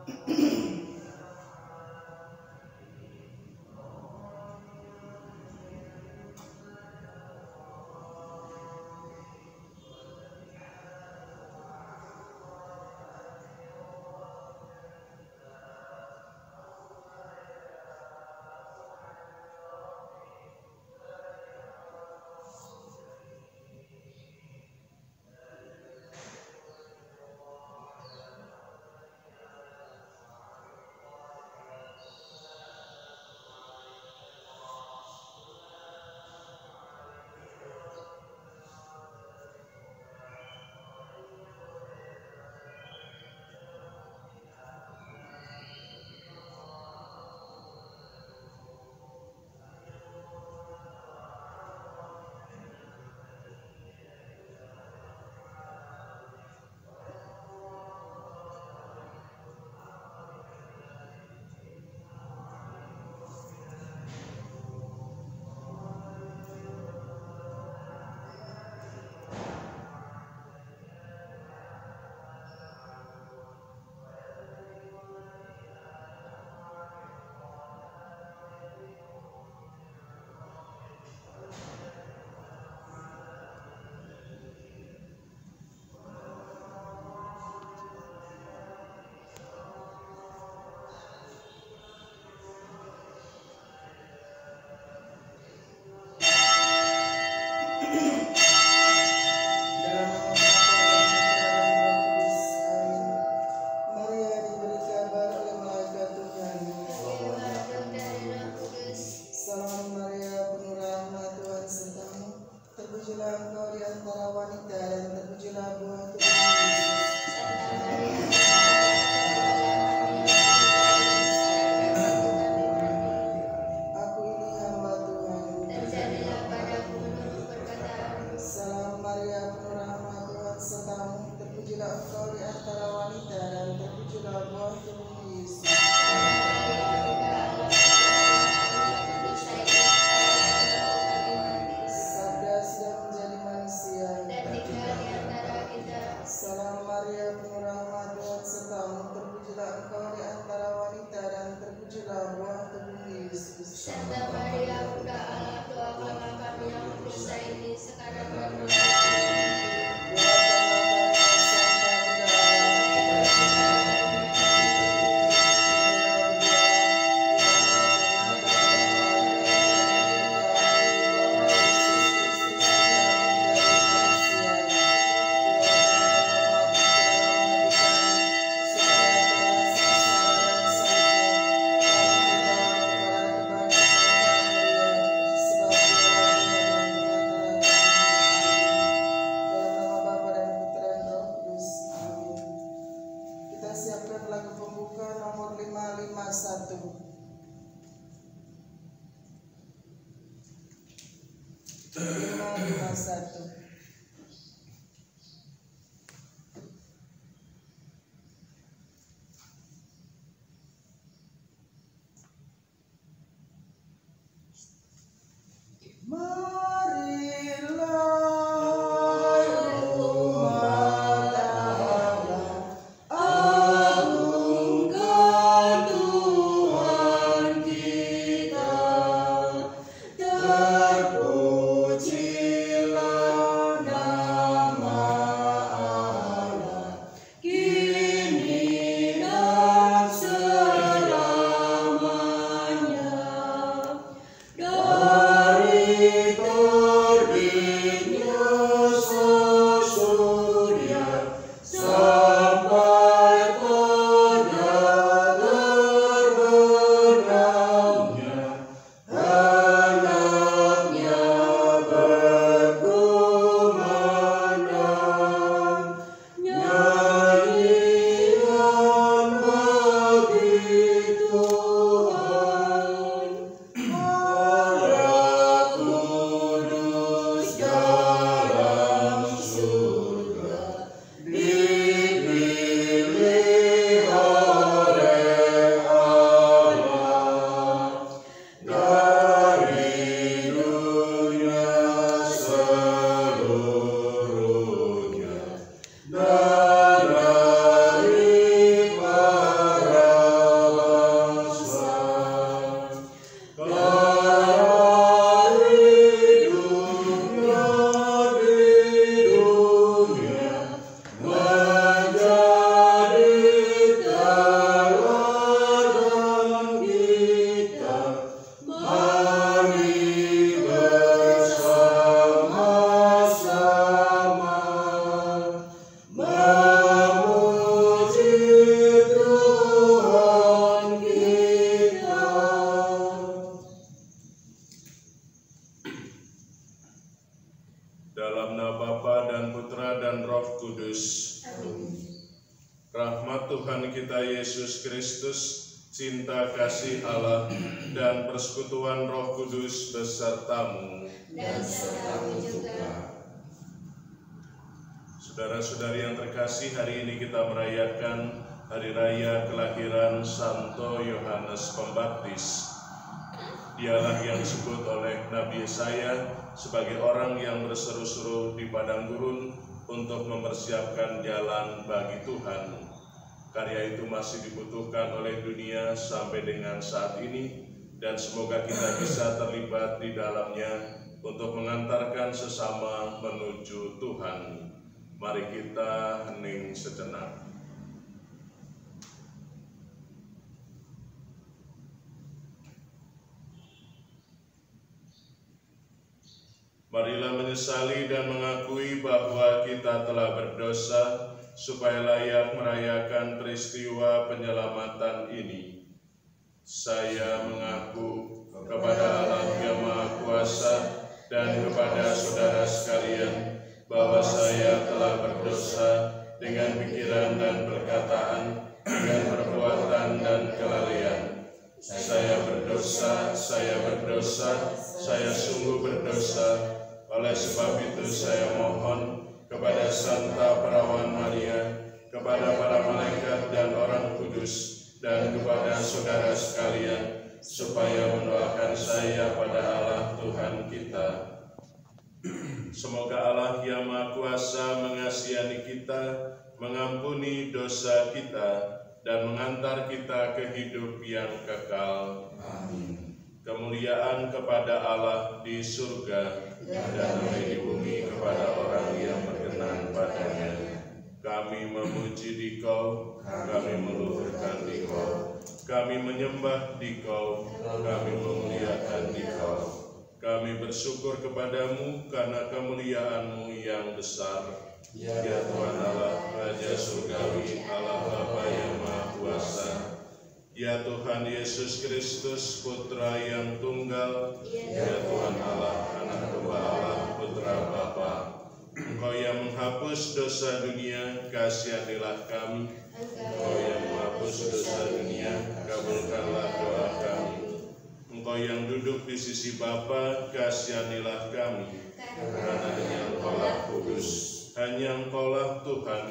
Terpujilah Kristus, cinta kasih Allah, dan persekutuan Roh Kudus besertamu. Dan sertamu juga. Saudara-saudari yang terkasih, hari ini kita merayakan Hari Raya kelahiran Santo Yohanes Pembaptis. Dialah yang disebut oleh Nabi Yesaya sebagai orang yang berseru-seru di padang gurun untuk mempersiapkan jalan bagi Tuhan. Karya itu masih dibutuhkan oleh dunia sampai dengan saat ini, dan semoga kita bisa terlibat di dalamnya untuk mengantarkan sesama menuju Tuhan. Mari kita hening sejenak. Marilah menyesali dan mengakui bahwa kita telah berdosa, supaya layak merayakan peristiwa penyelamatan ini. Saya mengaku kepada Allah yang Maha Kuasa dan kepada saudara sekalian bahwa saya telah berdosa dengan pikiran dan perkataan, dengan perbuatan dan kelalaian. Saya berdosa, saya sungguh berdosa. Oleh sebab itu saya mohon kepada Santa Perawan Maria, kepada para malaikat dan orang kudus, dan kepada saudara sekalian, supaya mendoakan saya pada Allah Tuhan kita. Semoga Allah yang Maha Kuasa mengasihani kita, mengampuni dosa kita, dan mengantar kita ke hidup yang kekal. Amin. Kemuliaan kepada Allah di surga, dan damai di bumi kepada orang yang berkenan padanya. Kami memuji Dikau, kami meluhurkan Dikau, kami menyembah Dikau, kami memuliakan Dikau. Kami bersyukur kepadamu karena kemuliaan-Mu yang besar. Ya Tuhan Allah, Raja Surgawi, Allah Bapa yang Maha Kuasa. Ya Tuhan Yesus Kristus, Putra yang tunggal. Ya Tuhan Allah, Anak Tunggal Allah, Putra Bapa. Engkau yang menghapus dosa dunia, kasihanilah kami. Engkau yang menghapus dosa dunia, kabulkanlah doa kami. Engkau yang duduk di sisi Bapa, kasihanilah kami. Karena hanya Engkaulah kudus, hanya Engkaulah Tuhan.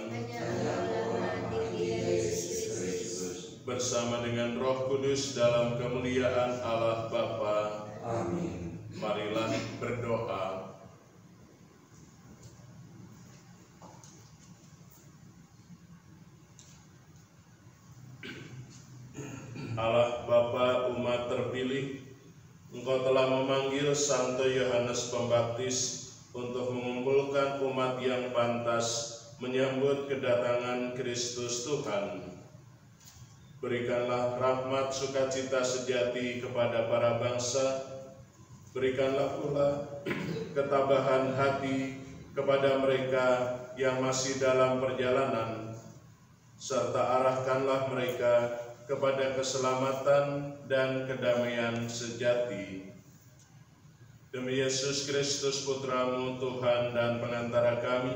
Bersama dengan Roh Kudus dalam kemuliaan Allah Bapa. Amin. Marilah berdoa. Allah Bapa umat terpilih, Engkau telah memanggil Santo Yohanes Pembaptis untuk mengumpulkan umat yang pantas menyambut kedatangan Kristus Tuhan. Berikanlah rahmat sukacita sejati kepada para bangsa. Berikanlah pula ketabahan hati kepada mereka yang masih dalam perjalanan, serta arahkanlah mereka kepada keselamatan dan kedamaian sejati. Demi Yesus Kristus Putra-Mu, Tuhan dan Pengantara kami,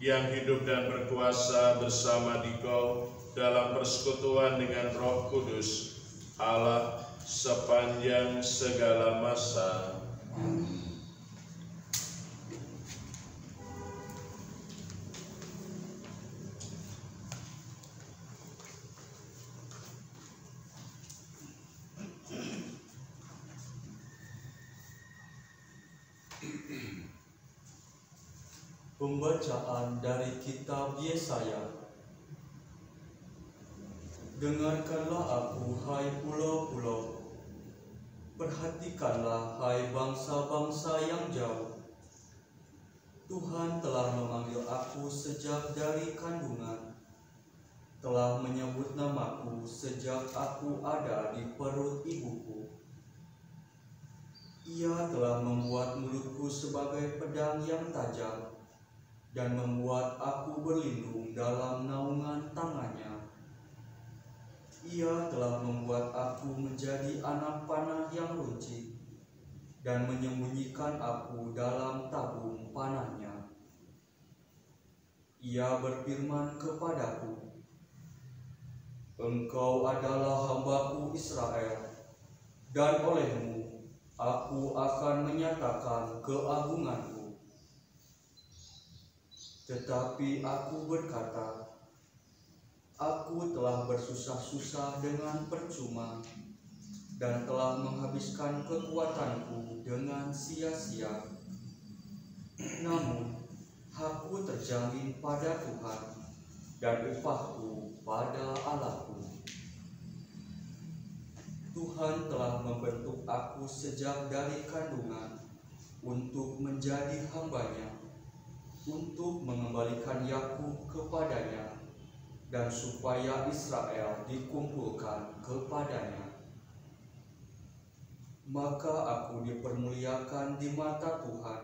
yang hidup dan berkuasa bersama Dikau dalam persekutuan dengan Roh Kudus, Allah sepanjang segala masa. Amin. Pembacaan dari kitab Yesaya. Dengarkanlah aku, hai pulau-pulau. Perhatikanlah, hai bangsa-bangsa yang jauh. Tuhan telah memanggil aku sejak dari kandungan, telah menyebut namaku sejak aku ada di perut ibuku. Ia telah membuat mulutku sebagai pedang yang tajam, dan membuat aku berlindung dalam naungan tangannya. Ia telah membuat aku menjadi anak panah yang runcing, dan menyembunyikan aku dalam tabung panahnya. Ia berfirman kepadaku, Engkau adalah hamba-Ku Israel, dan oleh-Mu aku akan menyatakan keagungan-Ku. Tetapi aku berkata, aku telah bersusah-susah dengan percuma, dan telah menghabiskan kekuatanku dengan sia-sia. Namun, hakku terjamin pada Tuhan, dan upahku pada Allah-Ku. Tuhan telah membentuk aku sejak dari kandungan untuk menjadi hamba-Nya, untuk mengembalikan Yakub kepadanya, dan supaya Israel dikumpulkan kepadanya. Maka aku dipermuliakan di mata Tuhan,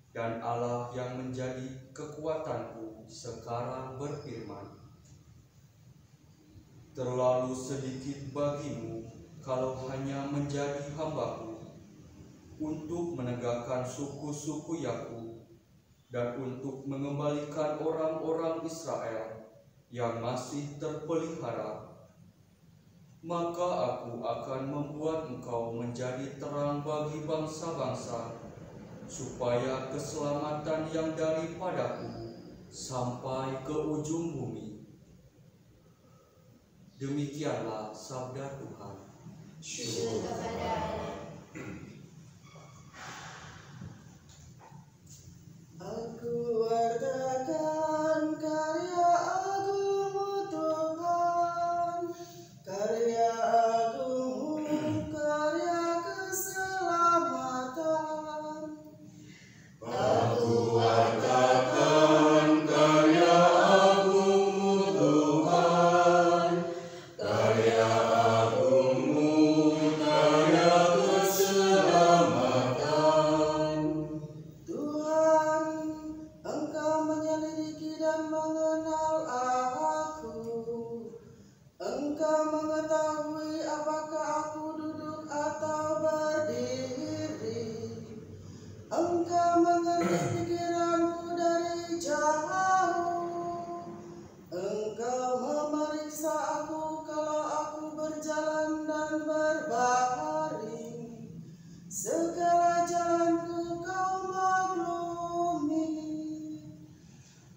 dan Allah yang menjadi kekuatanku sekarang berfirman, terlalu sedikit bagimu kalau hanya menjadi hamba-Ku, untuk menegakkan suku-suku Yakub, dan untuk mengembalikan orang-orang Israel yang masih terpelihara. Maka aku akan membuat engkau menjadi terang bagi bangsa-bangsa, supaya keselamatan yang daripadaku sampai ke ujung bumi. Demikianlah sabda Tuhan. Syukur kepada Allah. Aku wartakan karya agung-Mu Tuhan, karya agung-Mu, karya keselamatan. Aku wartakan karya agung-Mu Tuhan, karya agung-Mu, karya keselamatan. Tuhan, Engkau menyelidiki dan mengenal aku. Engkau mengetahui apakah aku duduk atau berdiri. Engkau mengerti pikiranku dari jauh. Engkau memeriksa aku kalau aku berjalan dan berbaring. Segala jalanku Kau maklumi.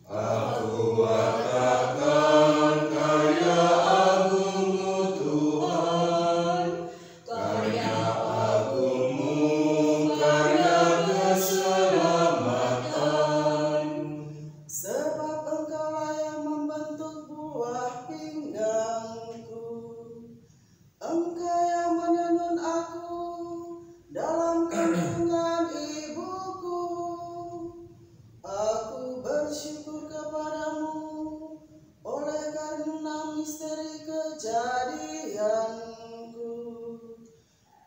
Aku wartakan karya agung-Mu Tuhan, karya agung-Mu, karya keselamatan. Sebab Engkaulah yang membentuk buah pinggangku. Engkau yang menenun aku dalam kandungan ibuku. Aku bersyukur kepadamu oleh karena misteri kejadianku.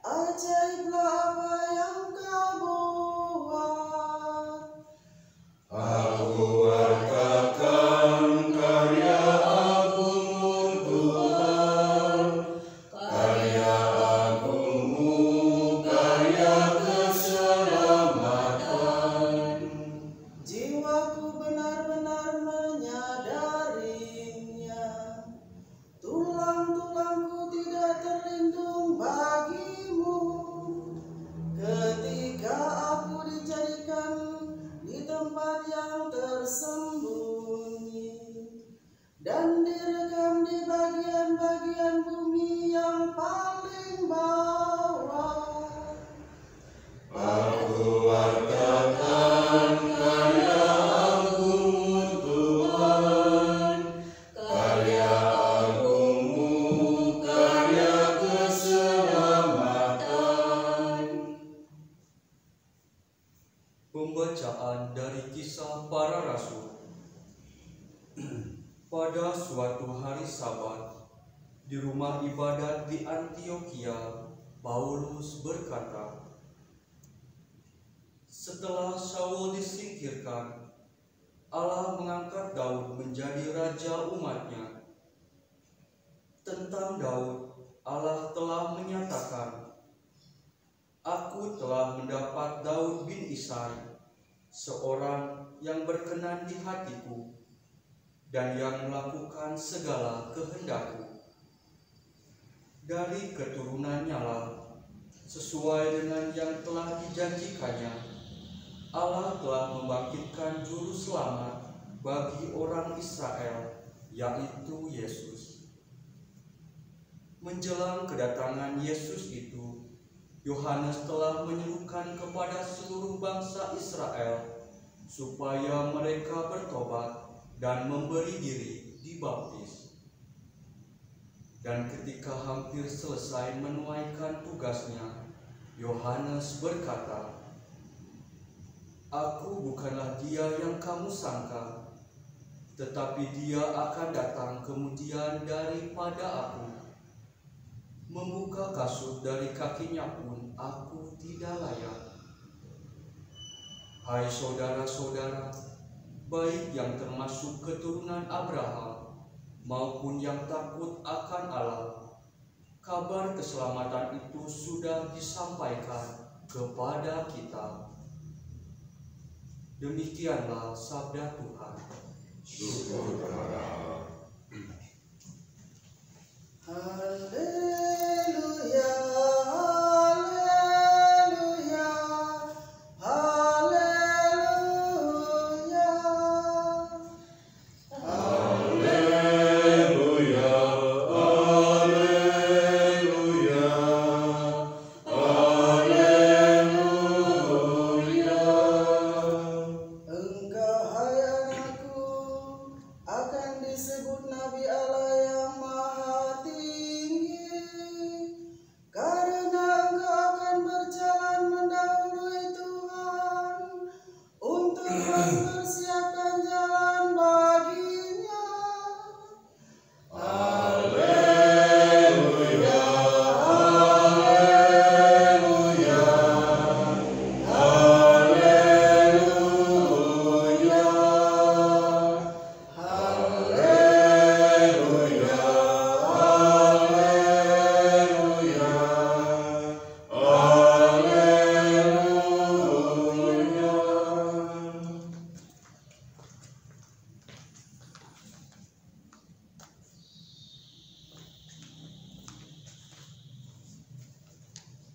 Ajaiblah apa yang Kau buat. Aku wartakan karya agung-Mu Tuhan, karya agung-Mu, karya keselamatan. Jiwaku benar-benar menyadarinya. Tulang-tulangku tidak terlindung bagimu. Ketika aku dijadikan di tempat yang tersembunyi, dan direkam di bagian-bagian bumi yang paling bawah. Aku wartakan karya agung-Mu Tuhan, karya agung-Mu, karya keselamatan. Pembacaan dari Kisah Para Rasul. Pada suatu hari Sabat, di rumah ibadat di Antiokhia, Paulus berkata, setelah Saul disingkirkan, Allah mengangkat Daud menjadi raja umat-Nya. Tentang Daud, Allah telah menyatakan, aku telah mendapat Daud bin Isai, seorang yang berkenan di hatiku, dan yang melakukan segala kehendakku. dari keturunannya lah, sesuai dengan yang telah dijanjikannya, Allah telah membangkitkan juru selamat bagi orang Israel, yaitu Yesus. Menjelang kedatangan Yesus itu, Yohanes telah menyerukan kepada seluruh bangsa Israel supaya mereka bertobat dan memberi diri dibaptis. Dan ketika hampir selesai menunaikan tugasnya, Yohanes berkata, "Aku bukanlah dia yang kamu sangka, tetapi dia akan datang kemudian daripada aku. Membuka kasut dari kakinya pun aku tidak layak." Hai saudara-saudara, baik yang termasuk keturunan Abraham maupun yang takut akan Allah, kabar keselamatan itu sudah disampaikan kepada kita. Demikianlah sabda Tuhan. Syukur kepada Allah. Haleluya, haleluya, haleluya. Haleluya, haleluya, haleluya. Engkau hai anakku, akan disebut Nabi Allah yang Maha Tinggi, karena engkau akan berjalan mendahului Tuhan untuk mempersiapkan jalan baginya. Haleluya, haleluya, haleluya. Haleluya, haleluya, haleluya.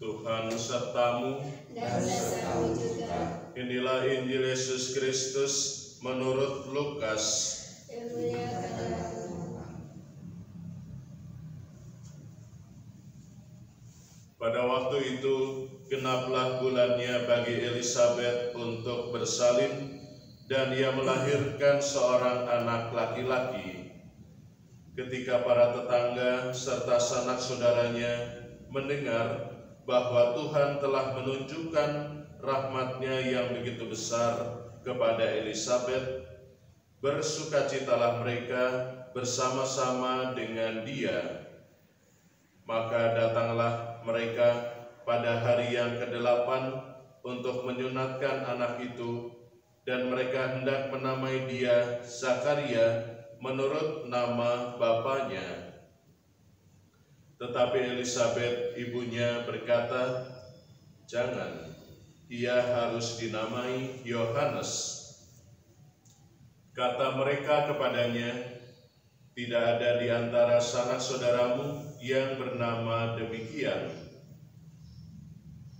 Tuhan sertamu. dan sertamu juga. Inilah Injil Yesus Kristus menurut Lukas. Dimuliakanlah Tuhan. Pada waktu itu genaplah bulannya bagi Elisabet untuk bersalin, dan ia melahirkan seorang anak laki-laki. Ketika para tetangga serta sanak saudaranya mendengar bahwa Tuhan telah menunjukkan rahmat-Nya yang begitu besar kepada Elisabet, bersukacitalah mereka bersama-sama dengan dia. Maka datanglah mereka pada hari yang ke-8 untuk menyunatkan anak itu, dan mereka hendak menamai dia Zakaria menurut nama bapaknya. Tetapi Elisabet ibunya berkata, "Jangan, ia harus dinamai Yohanes." Kata mereka kepadanya, "Tidak ada di antara sanak saudaramu yang bernama demikian."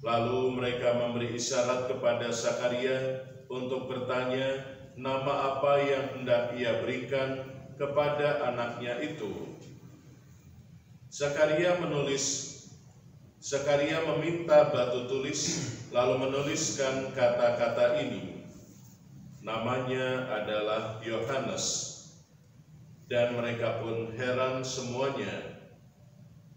Lalu mereka memberi isyarat kepada Zakaria untuk bertanya nama apa yang hendak ia berikan kepada anaknya itu. Zakaria meminta batu tulis, lalu menuliskan kata-kata ini, "Namanya adalah Yohanes." Dan mereka pun heran semuanya.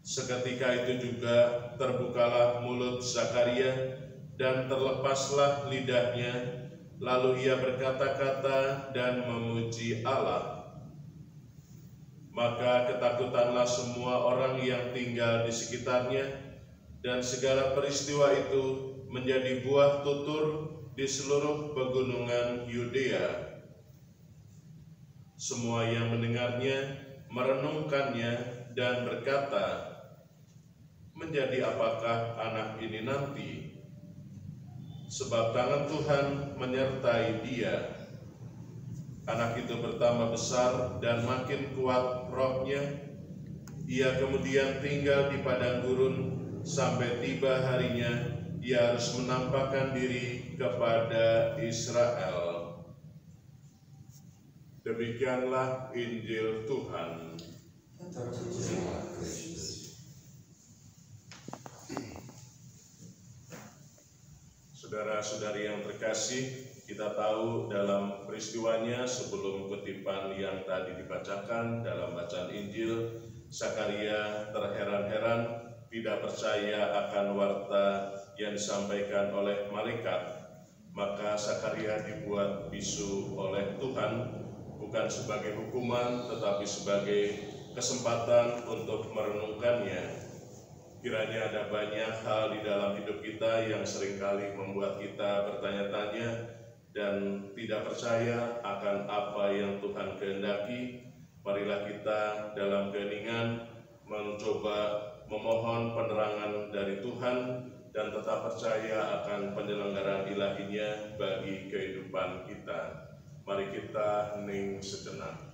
Seketika itu juga terbukalah mulut Zakaria dan terlepaslah lidahnya, lalu ia berkata-kata dan memuji Allah. Maka ketakutanlah semua orang yang tinggal di sekitarnya, dan segala peristiwa itu menjadi buah tutur di seluruh pegunungan Yudea. Semua yang mendengarnya merenungkannya dan berkata, "Menjadi apakah anak ini nanti? Sebab tangan Tuhan menyertai dia." Anak itu bertambah besar dan makin kuat rohnya, Ia kemudian tinggal di padang gurun sampai tiba harinya ia harus menampakkan diri kepada Israel. Demikianlah Injil Tuhan. Terpujilah Kristus. Saudara-saudari yang terkasih, kita tahu dalam peristiwanya sebelum kutipan yang tadi dibacakan dalam bacaan Injil, Zakaria terheran-heran tidak percaya akan warta yang disampaikan oleh malaikat. Maka Zakaria dibuat bisu oleh Tuhan, bukan sebagai hukuman tetapi sebagai kesempatan untuk merenungkannya. Kiranya ada banyak hal di dalam hidup kita yang seringkali membuat kita bertanya-tanya dan tidak percaya akan apa yang Tuhan kehendaki. Marilah kita dalam keheningan mencoba memohon penerangan dari Tuhan dan tetap percaya akan penyelenggaraan ilahinya bagi kehidupan kita. Mari kita hening sejenak.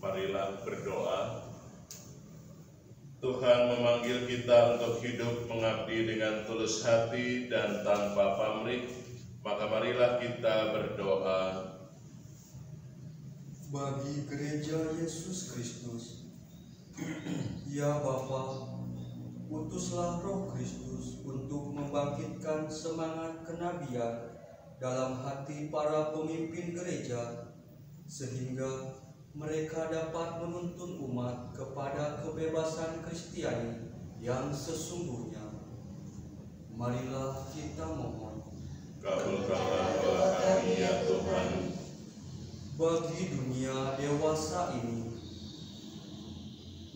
Marilah berdoa. Tuhan memanggil kita untuk hidup mengabdi dengan tulus hati dan tanpa pamrih, maka marilah kita berdoa. Bagi Gereja Yesus Kristus, ya Bapa, utuslah Roh Kristus untuk membangkitkan semangat kenabian dalam hati para pemimpin gereja, sehingga mereka dapat menuntun umat kepada kebebasan Kristiani yang sesungguhnya. Marilah kita mohon. Kabulkanlah doa kami ya Tuhan. Bagi dunia dewasa ini,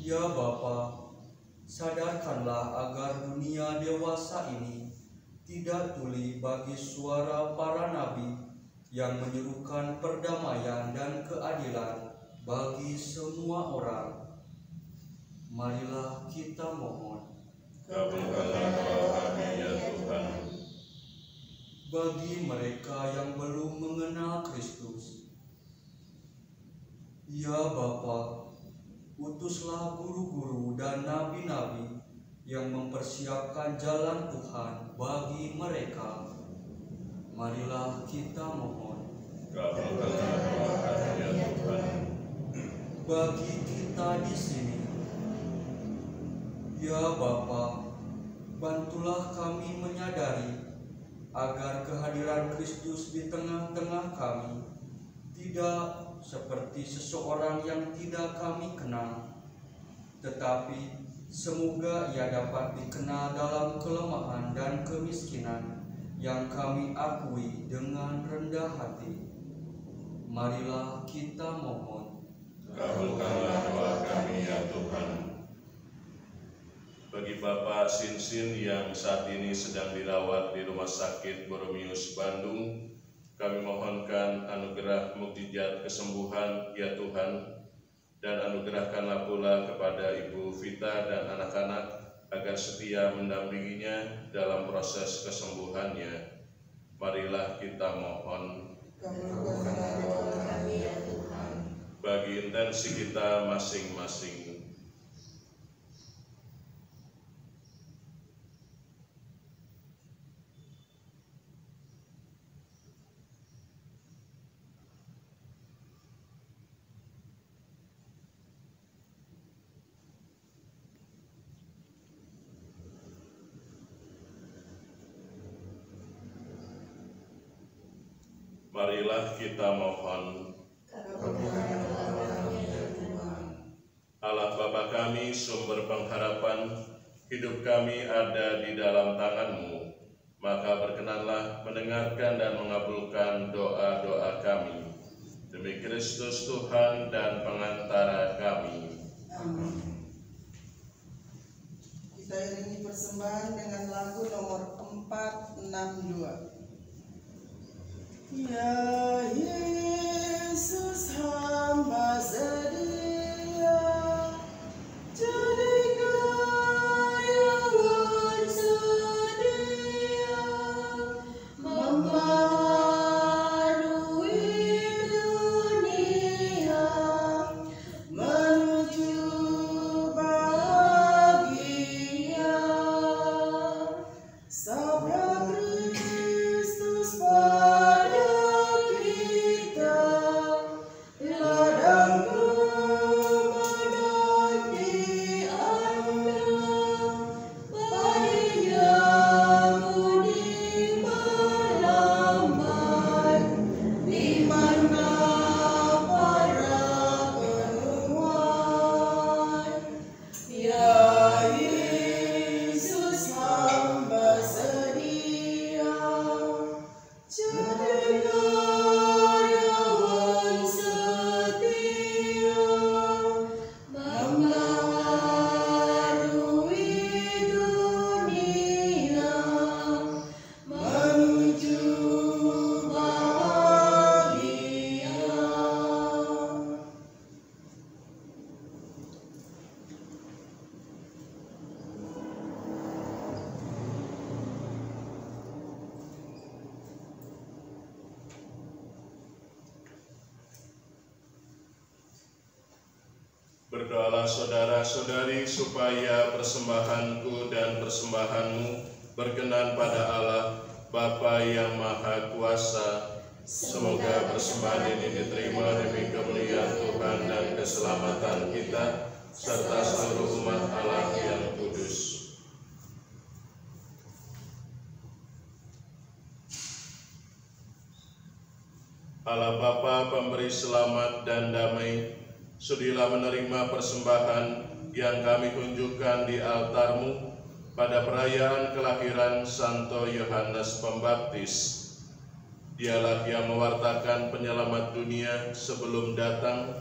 ya Bapa, sadarkanlah agar dunia dewasa ini tidak tuli bagi suara para nabi yang menyerukan perdamaian dan keadilan bagi semua orang. Marilah kita mohon. Kabulkanlah doa kami ya Tuhan. Bagi mereka yang belum mengenal Kristus, ya Bapa, utuslah guru-guru dan nabi-nabi yang mempersiapkan jalan Tuhan bagi mereka. Marilah kita mohon. Kabulkanlah doa kami ya Tuhan. Bagi kita di sini, ya Bapa, bantulah kami menyadari agar kehadiran Kristus di tengah-tengah kami tidak seperti seseorang yang tidak kami kenal, tetapi semoga ia dapat dikenal dalam kelemahan dan kemiskinan yang kami akui dengan rendah hati. Marilah kita mohon. Kabulkanlah doa kami ya Tuhan. Bagi Bapak Sinsin yang saat ini sedang dirawat di Rumah Sakit Boromius Bandung, kami mohonkan anugerah mukjizat kesembuhan ya Tuhan, dan anugerahkanlah pula kepada Ibu Vita dan anak-anak agar setia mendampinginya dalam proses kesembuhannya. Marilah kita mohon. Kabulkanlah doa kami ya Tuhan. Bagi intensi kita masing-masing. Marilah kita mohon. Allah Bapa kami, sumber pengharapan, hidup kami ada di dalam tangan-Mu. Maka berkenanlah mendengarkan dan mengabulkan doa-doa kami. Demi Kristus Tuhan dan pengantara kami. Amin. Kita iringi persembahan dengan lagu nomor 462. Ya Yesus, hamba sedih Berdoalah saudara-saudari supaya persembahanku dan persembahanmu berkenan pada Allah Bapa yang Maha Kuasa. Semoga persembahan ini diterima demi kemuliaan Tuhan dan keselamatan kita, serta seluruh umat Allah yang kudus. Allah Bapa pemberi selamat dan damai, sudilah menerima persembahan yang kami tunjukkan di altar-Mu pada perayaan kelahiran Santo Yohanes Pembaptis. Dialah yang mewartakan penyelamat dunia sebelum datang,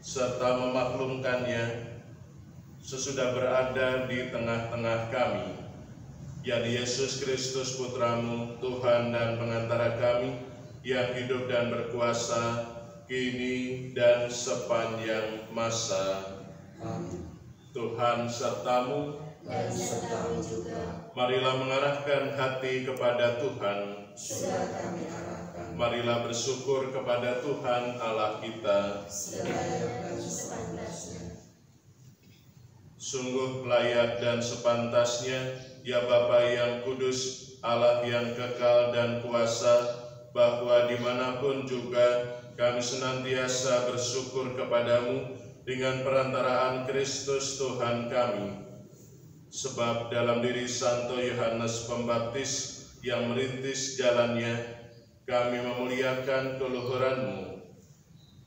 serta memaklumkannya sesudah berada di tengah-tengah kami, yakni Yesus Kristus Putra-Mu, Tuhan dan pengantara kami, yang hidup dan berkuasa kini dan sepanjang masa. Amin. Tuhan sertamu, dan sertamu juga. marilah mengarahkan hati kepada Tuhan. Sudah kami arahkan. Marilah bersyukur kepada Tuhan Allah kita. Segala dan sepantasnya. Sungguh layak dan sepantasnya, ya Bapa yang kudus, Allah yang kekal dan kuasa, bahwa dimanapun juga kami senantiasa bersyukur kepadamu dengan perantaraan Kristus Tuhan kami. Sebab dalam diri Santo Yohanes Pembaptis yang merintis jalannya, kami memuliakan keluhuran-Mu.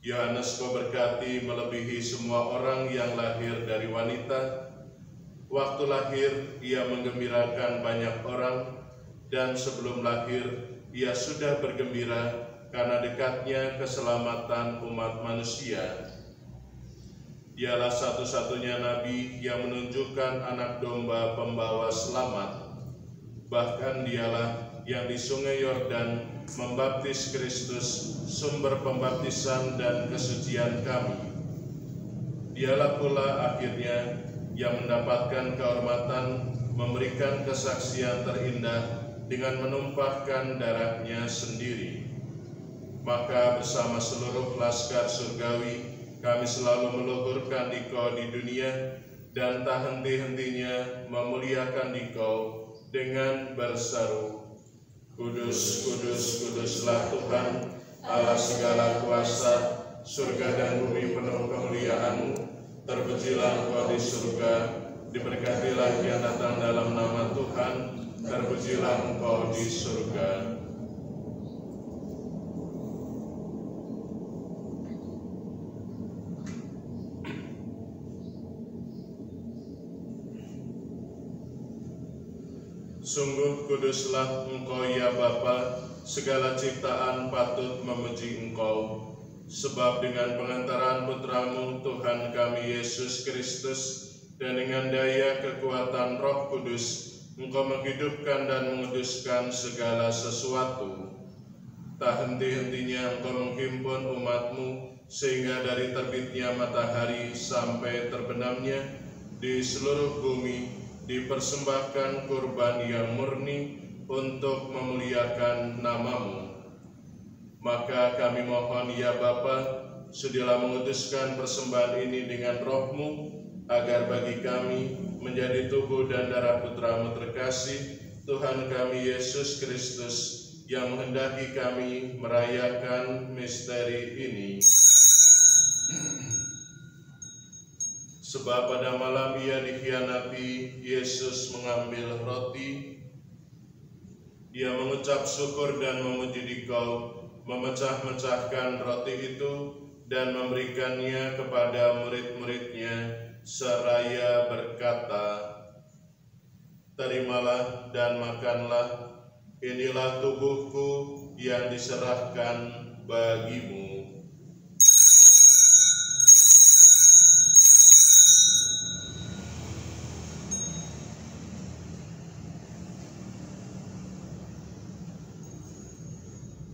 Yohanes Kau berkati melebihi semua orang yang lahir dari wanita. Waktu lahir ia menggembirakan banyak orang, dan sebelum lahir ia sudah bergembira karena dekatnya keselamatan umat manusia. Dialah satu-satunya nabi yang menunjukkan anak domba pembawa selamat. Bahkan dialah yang di sungai Yordan membaptis Kristus, sumber pembaptisan dan kesucian kami. Dialah pula akhirnya yang mendapatkan kehormatan memberikan kesaksian terindah dengan menumpahkan darahnya sendiri. Maka bersama seluruh laskar surgawi kami selalu meluhurkan Dikau di dunia, dan tak henti-hentinya memuliakan Dikau dengan berseru, Kudus, kudus, kuduslah Tuhan, Allah segala kuasa, surga dan bumi penuh kemuliaan-Mu. Terpujilah Engkau di surga, diberkatilah yang datang dalam nama Tuhan, terpujilah Engkau di surga. Sungguh kuduslah Engkau ya Bapa, segala ciptaan patut memuji Engkau. Sebab dengan pengantaran Putra-Mu Tuhan kami Yesus Kristus, dan dengan daya kekuatan Roh Kudus, Engkau menghidupkan dan menguduskan segala sesuatu. Tak henti-hentinya Engkau menghimpun umat-Mu, sehingga dari terbitnya matahari sampai terbenamnya di seluruh bumi dipersembahkan kurban yang murni untuk memuliakan nama-Mu. Maka kami mohon ya Bapa, sudilah menguduskan persembahan ini dengan Roh-Mu, agar bagi kami menjadi tubuh dan darah Putra-Mu terkasih, Tuhan kami Yesus Kristus, yang menghendaki kami merayakan misteri ini. Sebab pada malam ia dikhianati, Yesus mengambil roti. Dia mengucap syukur dan memuji Dikau, memecah-mecahkan roti itu dan memberikannya kepada murid-muridnya, seraya berkata, Terimalah dan makanlah, inilah tubuhku yang diserahkan bagimu.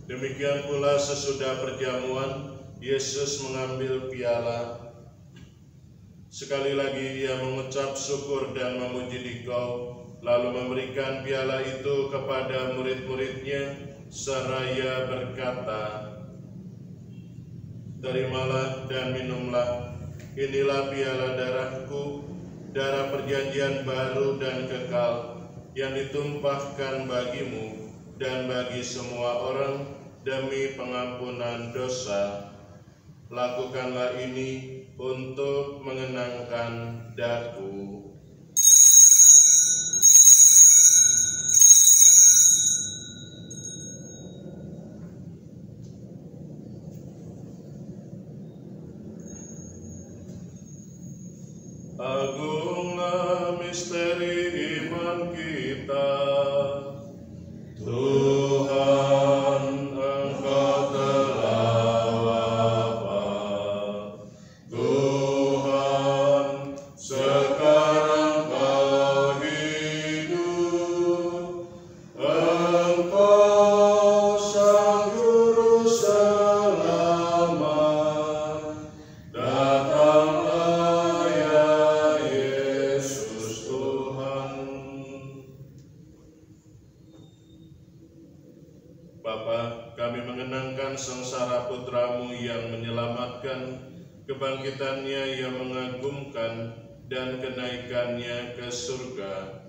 Demikian pula sesudah perjamuan, Yesus mengambil piala. Sekali lagi ia mengucap syukur dan memuji Dikau, lalu memberikan piala itu kepada murid-muridnya, seraya berkata, Terimalah dan minumlah, inilah piala darahku, darah perjanjian baru dan kekal, yang ditumpahkan bagimu dan bagi semua orang demi pengampunan dosa. Lakukanlah ini untuk mengenangkan daku. Agunglah misteri iman kita. Tuhan, Engkau telah wafat. Tuhan, sekarang Kau hidup. Engkau Sang Juru Selamat. Datanglah ya Yesus Tuhan. Bapa, kami mengenangkan sengsara putra-Mu yang menyelamatkan, kebangkitannya yang mengagumkan, dan kenaikannya ke surga.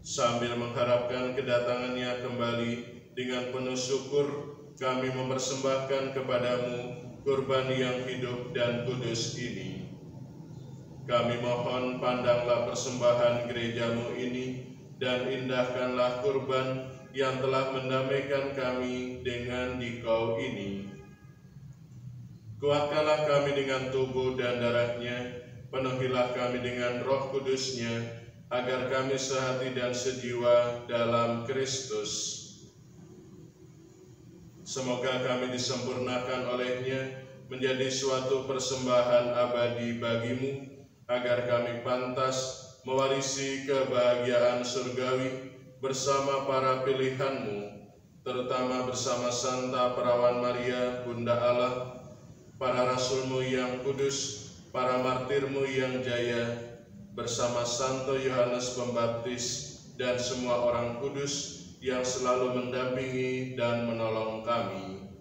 Sambil mengharapkan kedatangannya kembali, dengan penuh syukur kami mempersembahkan kepadamu kurban yang hidup dan kudus ini. Kami mohon pandanglah persembahan gerejamu ini, dan indahkanlah kurban yang telah mendamaikan kami dengan Dikau ini. Kuatkanlah kami dengan tubuh dan darahnya, penuhilah kami dengan Roh Kudusnya, agar kami sehati dan sejiwa dalam Kristus. Semoga kami disempurnakan olehnya menjadi suatu persembahan abadi bagimu, agar kami pantas mewarisi kebahagiaan surgawi bersama para pilihan-Mu, terutama bersama Santa Perawan Maria, Bunda Allah, para Rasul-Mu yang kudus, para martir-Mu yang jaya, bersama Santo Yohanes Pembaptis, dan semua orang kudus yang selalu mendampingi dan menolong kami.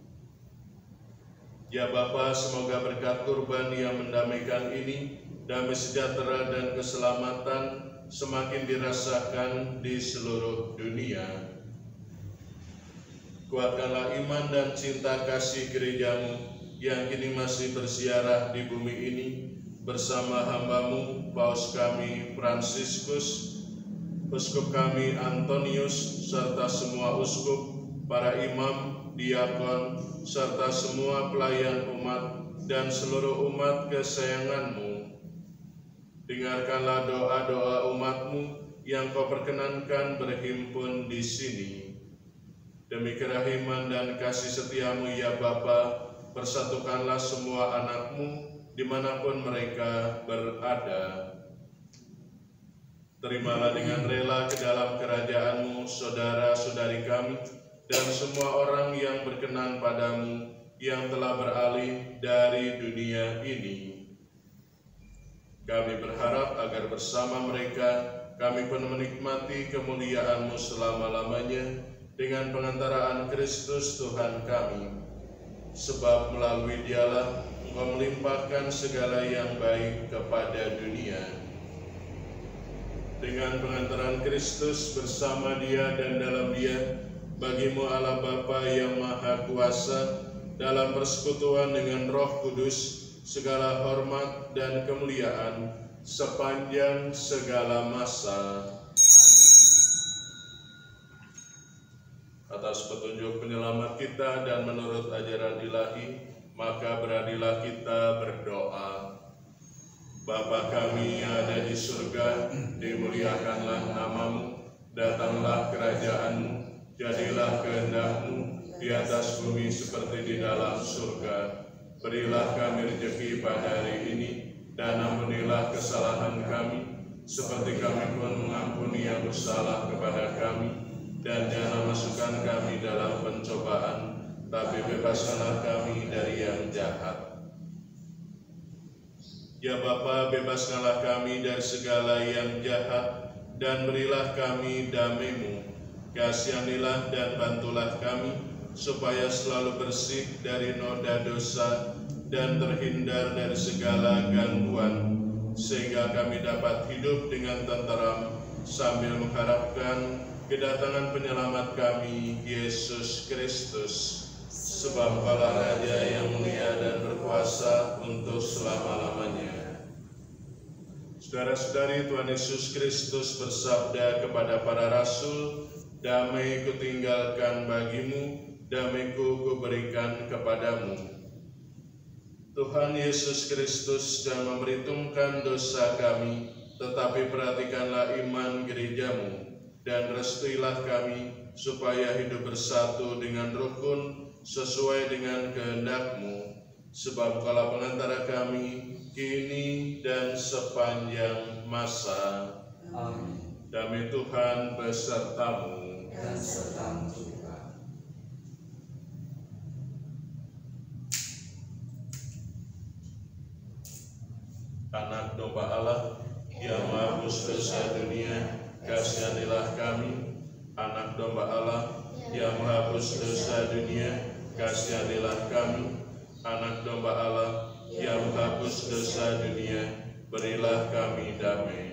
Ya Bapa, semoga berkat kurban yang mendamaikan ini, damai sejahtera dan keselamatan semakin dirasakan di seluruh dunia. Kuatkanlah iman dan cinta kasih gerejamu yang kini masih berziarah di bumi ini, bersama hamba-Mu, Paus kami Fransiskus, Uskup kami Antonius, serta semua uskup, para imam, diakon, serta semua pelayan umat dan seluruh umat kesayangan-Mu. Dengarkanlah doa-doa umat-Mu yang Kau perkenankan berhimpun di sini. Demi kerahiman dan kasih setia-Mu ya Bapa, persatukanlah semua anak-Mu dimanapun mereka berada. Terimalah dengan rela ke dalam kerajaan-Mu saudara-saudari kami dan semua orang yang berkenan pada-Mu yang telah beralih dari dunia ini. Kami berharap agar bersama mereka kami pun menikmati kemuliaan-Mu selama-lamanya dengan pengantaraan Kristus Tuhan kami. Sebab melalui Dialah Engkau melimpahkan segala yang baik kepada dunia. Dengan pengantaran Kristus bersama Dia dan dalam Dia, bagi-Mu Allah Bapa yang Maha Kuasa, dalam persekutuan dengan Roh Kudus, segala hormat dan kemuliaan sepanjang segala masa. Atas petunjuk penyelamat kita dan menurut ajaran ilahi, maka beranilah kita berdoa. Bapa kami yang ada di surga, dimuliakanlah nama-Mu, datanglah kerajaan-Mu, jadilah kehendak-Mu di atas bumi seperti di dalam surga. Berilah kami rezeki pada hari ini, dan ampunilah kesalahan kami, seperti kami pun mengampuni yang bersalah kepada kami. Dan jangan masukkan kami dalam pencobaan, tapi bebaskanlah kami dari yang jahat. Ya Bapa, bebaskanlah kami dari segala yang jahat, dan berilah kami damai-Mu. Kasihanilah dan bantulah kami, supaya selalu bersih dari noda dosa dan terhindar dari segala gangguan, sehingga kami dapat hidup dengan tenteram sambil mengharapkan kedatangan penyelamat kami, Yesus Kristus. Sebab Kaulah Raja yang mulia dan berkuasa untuk selama-lamanya. Saudara-saudari, Tuhan Yesus Kristus bersabda kepada para rasul, "Damai kutinggalkan bagimu, damai-Ku kuberikan kepadamu." Tuhan Yesus Kristus sedang memperhitungkan dosa kami, tetapi perhatikanlah iman gerejamu, dan restuilah kami supaya hidup bersatu dengan rukun sesuai dengan kehendak-Mu, sebab Kaulah pengantara kami kini dan sepanjang masa. Amin. Damai Tuhan besertamu. Dan sertamu juga. Anak domba Allah yang menghapus dosa dunia, kasihanilah kami. Anak domba Allah yang menghapus dosa dunia, kasihanilah kami. Anak domba Allah yang menghapus dosa dunia, berilah kami damai.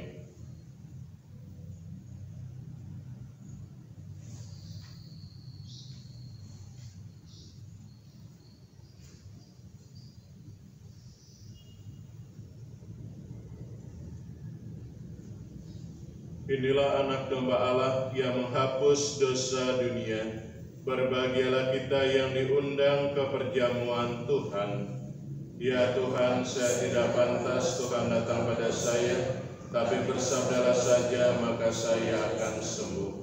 Inilah anak domba Allah yang menghapus dosa dunia. Berbahagialah kita yang diundang ke perjamuan Tuhan. Ya Tuhan, saya tidak pantas Tuhan datang pada saya, tapi bersabdalah saja maka saya akan sembuh.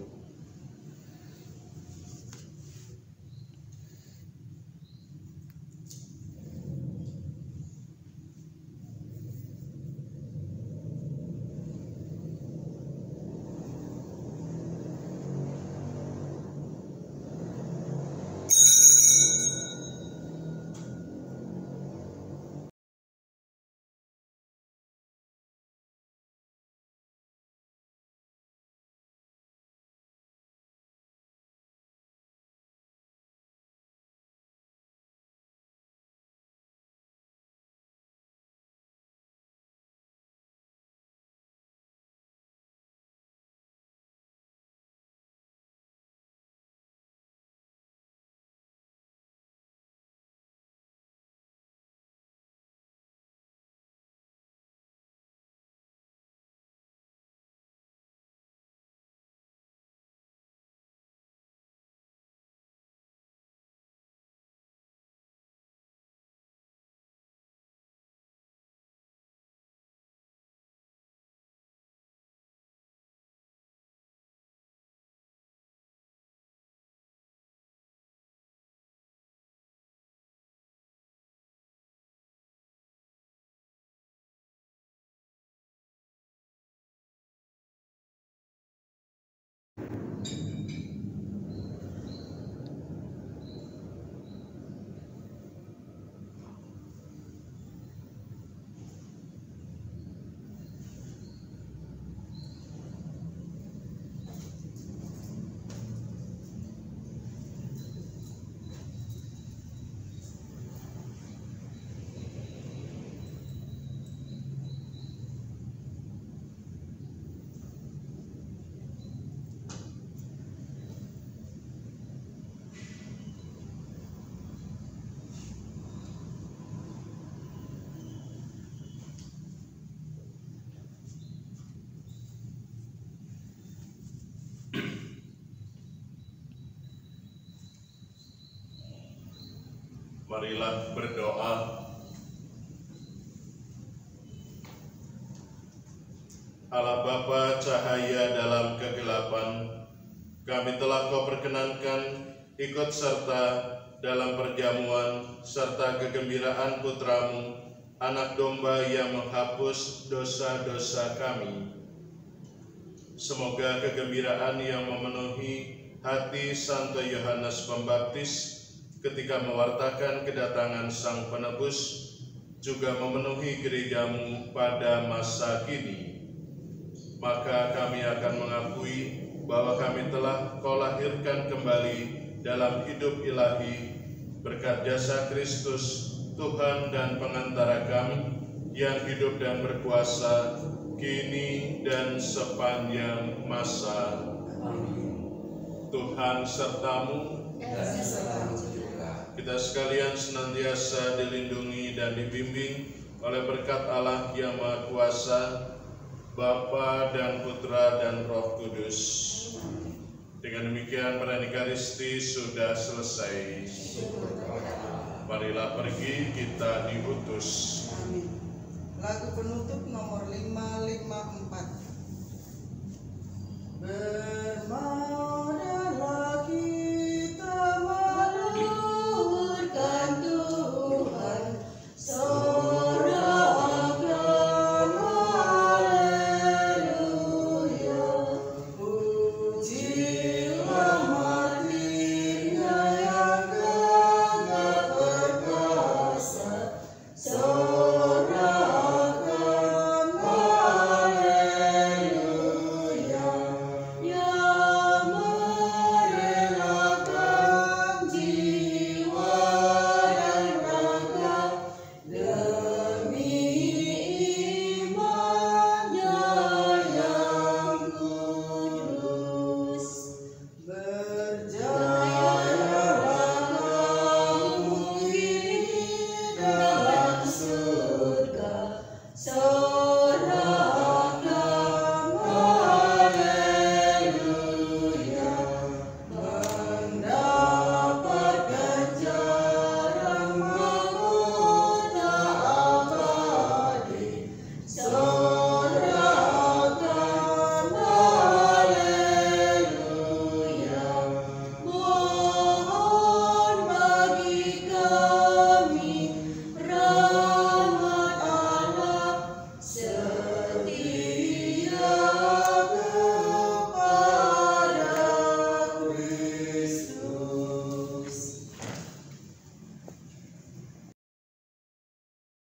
Marilah berdoa. Allah Bapa cahaya dalam kegelapan, kami telah Kau perkenankan ikut serta dalam perjamuan serta kegembiraan Putra-Mu, Anak Domba yang menghapus dosa-dosa kami. Semoga kegembiraan yang memenuhi hati Santo Yohanes Pembaptis ketika mewartakan kedatangan Sang Penebus juga memenuhi gereja-Mu pada masa kini. Maka kami akan mengakui bahwa kami telah Kau lahirkan kembali dalam hidup ilahi berkat jasa Kristus, Tuhan dan pengantara kami, yang hidup dan berkuasa, kini dan sepanjang masa. Amin. Tuhan sertamu, Dan sertamu juga. kita sekalian senantiasa dilindungi dan dibimbing oleh berkat Allah yang Maha Kuasa, Bapa dan Putra dan Roh Kudus. Dengan demikian perayaan Ekaristi sudah selesai. Marilah pergi, kita diutus. Amin. Lagu penutup nomor 554.